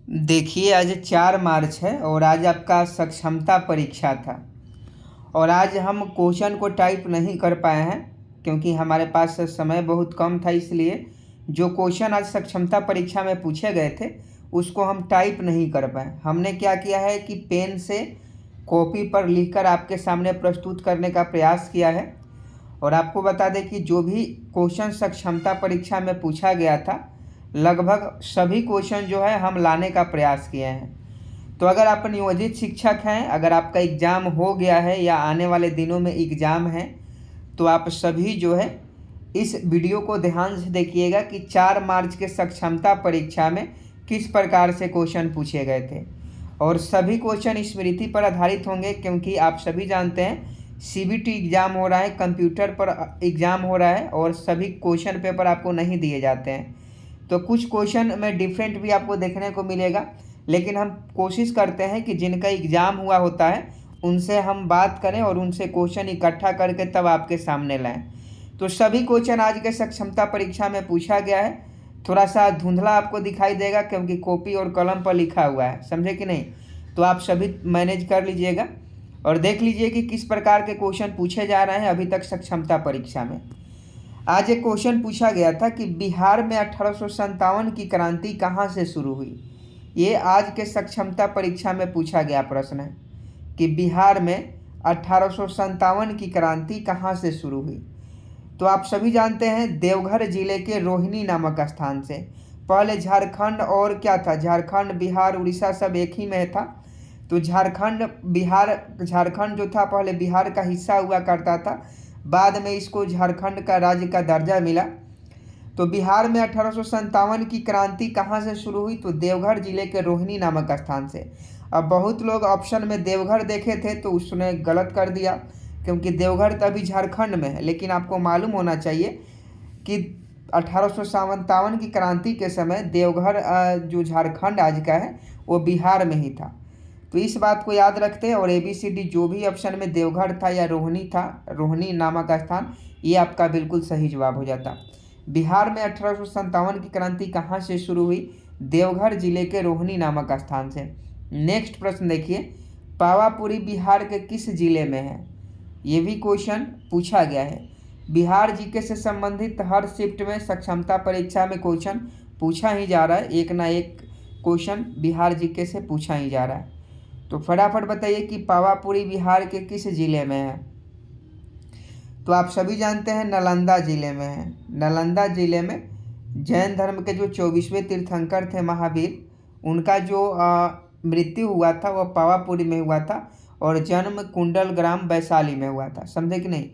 देखिए, आज 4 मार्च है और आज आपका सक्षमता परीक्षा था। और आज हम क्वेश्चन को टाइप नहीं कर पाए हैं क्योंकि हमारे पास समय बहुत कम था। इसलिए जो क्वेश्चन आज सक्षमता परीक्षा में पूछे गए थे उसको हम टाइप नहीं कर पाए। हमने क्या किया है कि पेन से कॉपी पर लिखकर आपके सामने प्रस्तुत करने का प्रयास किया है। और आपको बता दें कि जो भी क्वेश्चन सक्षमता परीक्षा में पूछा गया था लगभग सभी क्वेश्चन जो है हम लाने का प्रयास किए हैं। तो अगर आप नियोजित शिक्षक हैं, अगर आपका एग्ज़ाम हो गया है या आने वाले दिनों में एग्ज़ाम है, तो आप सभी जो है इस वीडियो को ध्यान से देखिएगा कि 4 मार्च के सक्षमता परीक्षा में किस प्रकार से क्वेश्चन पूछे गए थे। और सभी क्वेश्चन स्मृति पर आधारित होंगे क्योंकि आप सभी जानते हैं सीबीटी एग्ज़ाम हो रहा है, कंप्यूटर पर एग्ज़ाम हो रहा है और सभी क्वेश्चन पेपर आपको नहीं दिए जाते हैं। तो कुछ क्वेश्चन में डिफरेंट भी आपको देखने को मिलेगा, लेकिन हम कोशिश करते हैं कि जिनका एग्ज़ाम हुआ होता है उनसे हम बात करें और उनसे क्वेश्चन इकट्ठा करके तब आपके सामने लाएं। तो सभी क्वेश्चन आज के सक्षमता परीक्षा में पूछा गया है। थोड़ा सा धुंधला आपको दिखाई देगा क्योंकि कॉपी और कलम पर लिखा हुआ है, समझे कि नहीं। तो आप सभी मैनेज कर लीजिएगा और देख लीजिए कि किस प्रकार के क्वेश्चन पूछे जा रहे हैं अभी तक सक्षमता परीक्षा में। आज एक क्वेश्चन पूछा गया था कि बिहार में 1857 की क्रांति कहाँ से शुरू हुई। ये आज के सक्षमता परीक्षा में पूछा गया प्रश्न है कि बिहार में 1857 की क्रांति कहाँ से शुरू हुई। तो आप सभी जानते हैं देवघर जिले के रोहिणी नामक स्थान से। पहले झारखंड और क्या था, झारखंड बिहार उड़ीसा सब एक ही में था। तो झारखंड जो था पहले बिहार का हिस्सा हुआ करता था, बाद में इसको झारखंड का राज्य का दर्जा मिला। तो बिहार में 1857 की क्रांति कहाँ से शुरू हुई, तो देवघर जिले के रोहिणी नामक स्थान से। अब बहुत लोग ऑप्शन में देवघर देखे थे तो उसने गलत कर दिया क्योंकि देवघर तो अभी झारखंड में है, लेकिन आपको मालूम होना चाहिए कि 1857 की क्रांति के समय देवघर जो झारखंड आज का है वो बिहार में ही था। तो इस बात को याद रखते हैं और ABCD जो भी ऑप्शन में देवघर था या रोहिणी था, रोहिणी नामक स्थान, ये आपका बिल्कुल सही जवाब हो जाता। बिहार में 1857 की क्रांति कहाँ से शुरू हुई, देवघर जिले के रोहिणी नामक स्थान से। नेक्स्ट प्रश्न देखिए, पावापुरी बिहार के किस जिले में है। ये भी क्वेश्चन पूछा गया है। बिहार जीके से संबंधित हर शिफ्ट में सक्षमता परीक्षा में क्वेश्चन पूछा ही जा रहा है, एक ना एक क्वेश्चन बिहार जीके से पूछा ही जा रहा है। तो फटाफट बताइए कि पावापुरी बिहार के किस जिले में है। तो आप सभी जानते हैं नालंदा जिले में है। नालंदा जिले में जैन धर्म के जो 24वें तीर्थंकर थे महावीर, उनका जो मृत्यु हुआ था वह पावापुरी में हुआ था और जन्म कुंडल ग्राम वैशाली में हुआ था, समझे कि नहीं।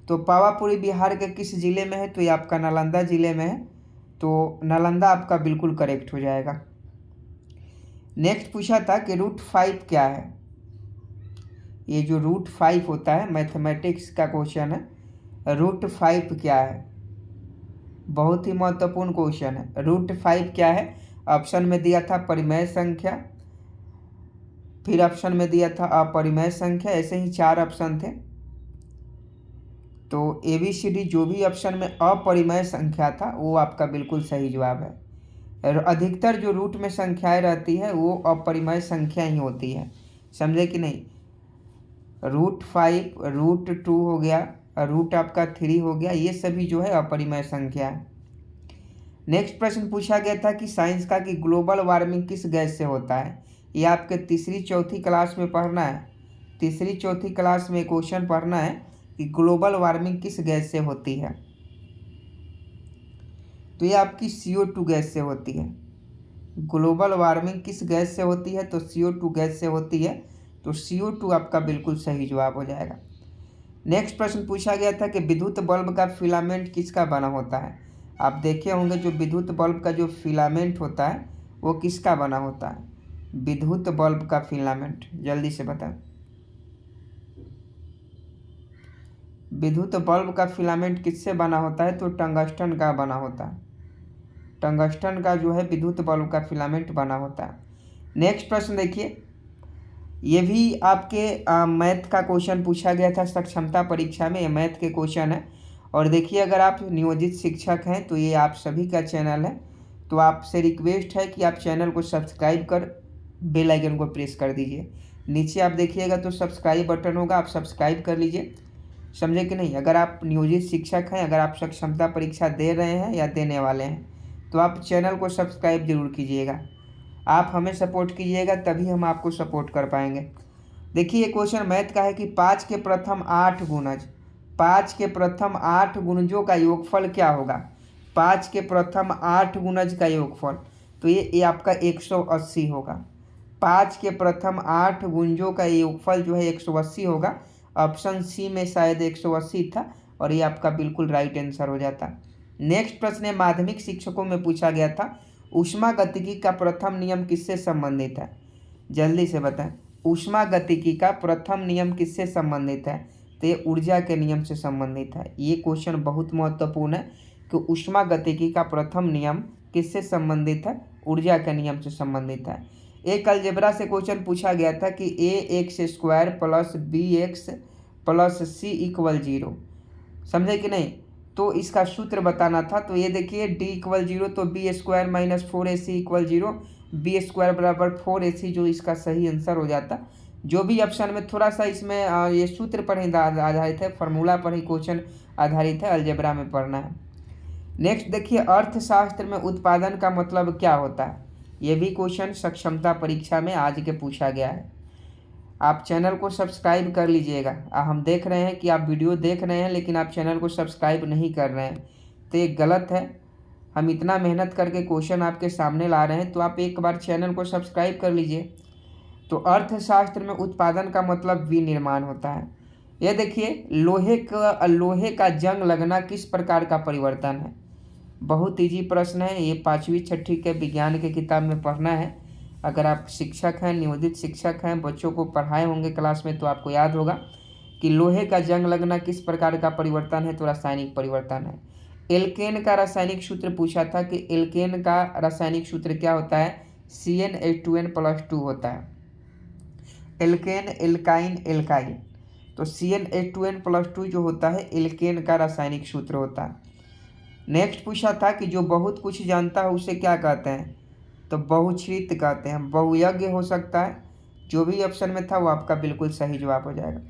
तो पावापुरी बिहार के किस जिले में है, तो ये आपका नालंदा जिले में है। तो नालंदा आपका बिल्कुल करेक्ट हो जाएगा। नेक्स्ट पूछा था कि √5 क्या है। ये जो √5 होता है मैथमेटिक्स का क्वेश्चन है, √5 क्या है, बहुत ही महत्वपूर्ण क्वेश्चन है। √5 क्या है, ऑप्शन में दिया था परिमेय संख्या, फिर ऑप्शन में दिया था अपरिमेय संख्या, ऐसे ही 4 ऑप्शन थे। तो ABCD जो भी ऑप्शन में अपरिमेय संख्या था वो आपका बिल्कुल सही जवाब है। अधिकतर जो रूट में संख्याएं रहती है वो अपरिमेय संख्या ही होती है, समझे कि नहीं। √5, √2 हो गया, रूट आपका 3 हो गया, ये सभी जो है अपरिमेय संख्या है। नेक्स्ट प्रश्न पूछा गया था कि साइंस का कि ग्लोबल वार्मिंग किस गैस से होता है। ये आपके तीसरी चौथी क्लास में पढ़ना है। तीसरी चौथी क्लास में क्वेश्चन पढ़ना है कि ग्लोबल वार्मिंग किस गैस से होती है। तो ये आपकी CO2 गैस से होती है। ग्लोबल वार्मिंग किस गैस से होती है, तो CO2 गैस से होती है। तो CO2 आपका बिल्कुल सही जवाब हो जाएगा। नेक्स्ट प्रश्न पूछा गया था कि विद्युत बल्ब का फिलामेंट किसका बना होता है। आप देखे होंगे जो विद्युत बल्ब का जो फिलामेंट होता है वो किसका बना होता है। विद्युत बल्ब का फिलामेंट जल्दी से बताएं। विद्युत बल्ब का फिलामेंट किससे बना होता है, तो टंगस्टन का बना होता है। टंगस्टन का जो है विद्युत बल्ब का फिलामेंट बना होता है। नेक्स्ट प्रश्न देखिए, ये भी आपके मैथ का क्वेश्चन पूछा गया था सक्षमता परीक्षा में, ये मैथ के क्वेश्चन है। और देखिए अगर आप नियोजित शिक्षक हैं तो ये आप सभी का चैनल है, तो आपसे रिक्वेस्ट है कि आप चैनल को सब्सक्राइब कर बेल आइकन को प्रेस कर दीजिए। नीचे आप देखिएगा तो सब्सक्राइब बटन होगा, आप सब्सक्राइब कर लीजिए, समझे कि नहीं। अगर आप नियोजित शिक्षक हैं, अगर आप क्षमता परीक्षा दे रहे हैं या देने वाले हैं, तो आप चैनल को सब्सक्राइब जरूर कीजिएगा। आप हमें सपोर्ट कीजिएगा तभी हम आपको सपोर्ट कर पाएंगे। देखिए क्वेश्चन मैथ का है कि 5 के प्रथम 8 गुणज, 5 के प्रथम 8 गुणजों का योगफल क्या होगा। 5 के प्रथम 8 गुणज का योगफल, तो ये आपका 180 होगा। 5 के प्रथम 8 गुणजों का योगफल जो है 180 होगा। ऑप्शन सी में शायद 180 था और ये आपका बिल्कुल राइट आंसर हो जाता। नेक्स्ट प्रश्न है, माध्यमिक शिक्षकों में पूछा गया था, ऊष्मागतिकी का प्रथम नियम किससे संबंधित है। जल्दी से बताएं, ऊष्मागतिकी का प्रथम नियम किससे संबंधित है। तो ये ऊर्जा के नियम से संबंधित है। ये क्वेश्चन बहुत महत्वपूर्ण है कि ऊष्मागतिकी का प्रथम नियम किससे संबंधित है, ऊर्जा के नियम से संबंधित है। एक अलजेब्रा से क्वेश्चन पूछा गया था कि ax² plus bx plus c equal 0, समझे कि नहीं। तो इसका सूत्र बताना था। तो ये देखिए d इक्वल 0 तो b² minus 4ac equal 0, b² बराबर 4ac जो इसका सही आंसर हो जाता। जो भी ऑप्शन में थोड़ा सा इसमें ये सूत्र पर ही आधारित है, फार्मूला पर ही क्वेश्चन आधारित है, अलजेब्रा में पढ़ना है। नेक्स्ट देखिए, अर्थशास्त्र में उत्पादन का मतलब क्या होता है। ये भी क्वेश्चन सक्षमता परीक्षा में आज के पूछा गया है। आप चैनल को सब्सक्राइब कर लीजिएगा। हम देख रहे हैं कि आप वीडियो देख रहे हैं लेकिन आप चैनल को सब्सक्राइब नहीं कर रहे हैं, तो ये गलत है। हम इतना मेहनत करके क्वेश्चन आपके सामने ला रहे हैं, तो आप एक बार चैनल को सब्सक्राइब कर लीजिए। तो अर्थशास्त्र में उत्पादन का मतलब विनिर्माण होता है। यह देखिए, लोहे का जंग लगना किस प्रकार का परिवर्तन है। बहुत इजी प्रश्न है ये, 5वीं 6ठी के विज्ञान के किताब में पढ़ना है। अगर आप शिक्षक हैं, नियोजित शिक्षक हैं, बच्चों को पढ़ाए होंगे क्लास में, तो आपको याद होगा कि लोहे का जंग लगना किस प्रकार का परिवर्तन है, तो रासायनिक परिवर्तन है। एल्केन का रासायनिक सूत्र पूछा था कि एल्केन का रासायनिक सूत्र क्या होता है, CnH2n+2 होता है। एल्केन, एल्काइन, एल्काइन, तो CnH2n+2 जो होता है एल्केन का रासायनिक सूत्र होता है। नेक्स्ट पूछा था कि जो बहुत कुछ जानता है उसे क्या कहते हैं, तो बहुश्रुत कहते हैं, बहुयज्ञ हो सकता है। जो भी ऑप्शन में था वो आपका बिल्कुल सही जवाब हो जाएगा।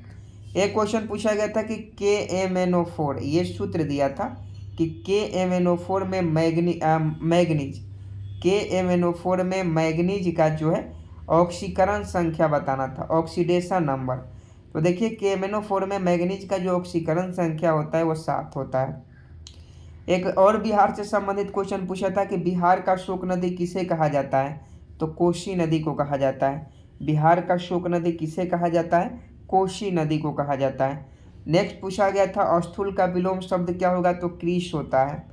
एक क्वेश्चन पूछा गया था कि KMnO4, ये सूत्र दिया था कि KMnO4 में KMnO4 में मैग्नीज का जो है ऑक्सीकरण संख्या बताना था, ऑक्सीडेशन नंबर। तो देखिए KMnO4 में मैग्नीज का जो ऑक्सीकरण संख्या होता है वो 7 होता है। एक और बिहार से संबंधित क्वेश्चन पूछा था कि बिहार का शोक नदी किसे कहा जाता है, तो कोसी नदी को कहा जाता है। बिहार का शोक नदी किसे कहा जाता है, कोसी नदी को कहा जाता है। नेक्स्ट पूछा गया था स्थूल का विलोम शब्द क्या होगा, तो क्रीस होता है।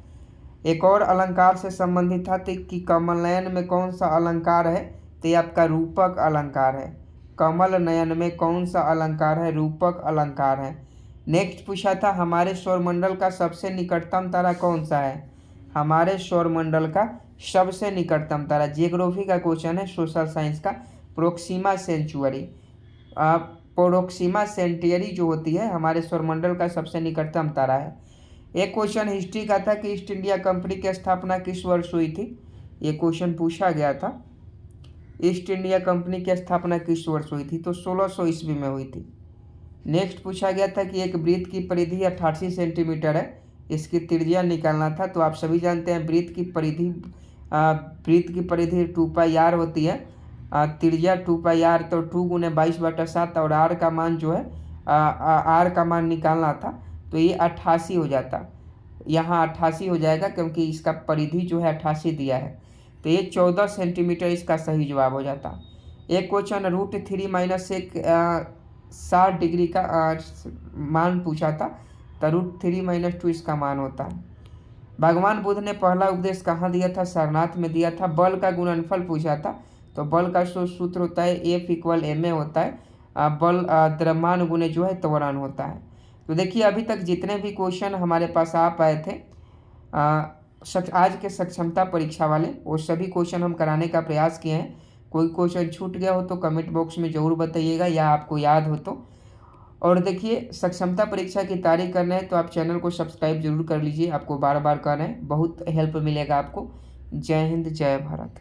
एक और अलंकार से संबंधित था कि कमल नयन में कौन सा अलंकार है, तो ये आपका रूपक अलंकार है। कमल नयन में कौन सा अलंकार है, रूपक अलंकार है। नेक्स्ट पूछा था हमारे सौरमंडल का सबसे निकटतम तारा कौन सा है। हमारे सौरमंडल का सबसे निकटतम तारा, जियोग्राफी का क्वेश्चन है, सोशल साइंस का, प्रोक्सिमा सेंचुरी, प्रोक्सिमा सेंटियरी जो होती है हमारे सौरमंडल का सबसे निकटतम तारा है। एक क्वेश्चन हिस्ट्री का था कि ईस्ट इंडिया कंपनी की स्थापना किस वर्ष हुई थी। ये क्वेश्चन पूछा गया था, ईस्ट इंडिया कंपनी की स्थापना किस वर्ष हुई थी, तो 1600 ईस्वी में हुई थी। नेक्स्ट पूछा गया था कि एक वृत्त की परिधि 88 सेंटीमीटर है, इसकी त्रिज्या निकालना था। तो आप सभी जानते हैं वृत्त की परिधि 2πr होती है, त्रिज्या 2πr, तो 2 × 22/7 और r का मान जो है r का मान निकालना था, तो ये 88 हो जाता। यहाँ 88 हो जाएगा क्योंकि इसका परिधि जो है 88 दिया है, तो ये 14 सेंटीमीटर इसका सही जवाब हो जाता। एक क्वेश्चन √3 - 60 डिग्री का मान पूछा था, तो √3 - 2 इसका मान होता है। भगवान बुद्ध ने पहला उपदेश कहाँ दिया था, सारनाथ में दिया था। बल का गुणनफल पूछा था, तो बल का सूत्र होता है F = ma होता है, बल द्रव्यमान गुणे जो है त्वरण होता है। तो देखिए अभी तक जितने भी क्वेश्चन हमारे पास आ पाए थे आज के सक्षमता परीक्षा वाले, वो सभी क्वेश्चन हम कराने का प्रयास किए हैं। कोई क्वेश्चन छूट गया हो तो कमेंट बॉक्स में ज़रूर बताइएगा, या आपको याद हो तो। और देखिए सक्षमता परीक्षा की तैयारी करना है तो आप चैनल को सब्सक्राइब जरूर कर लीजिए, आपको बार बार कर रहे हैं, बहुत हेल्प मिलेगा आपको। जय हिंद, जय भारत।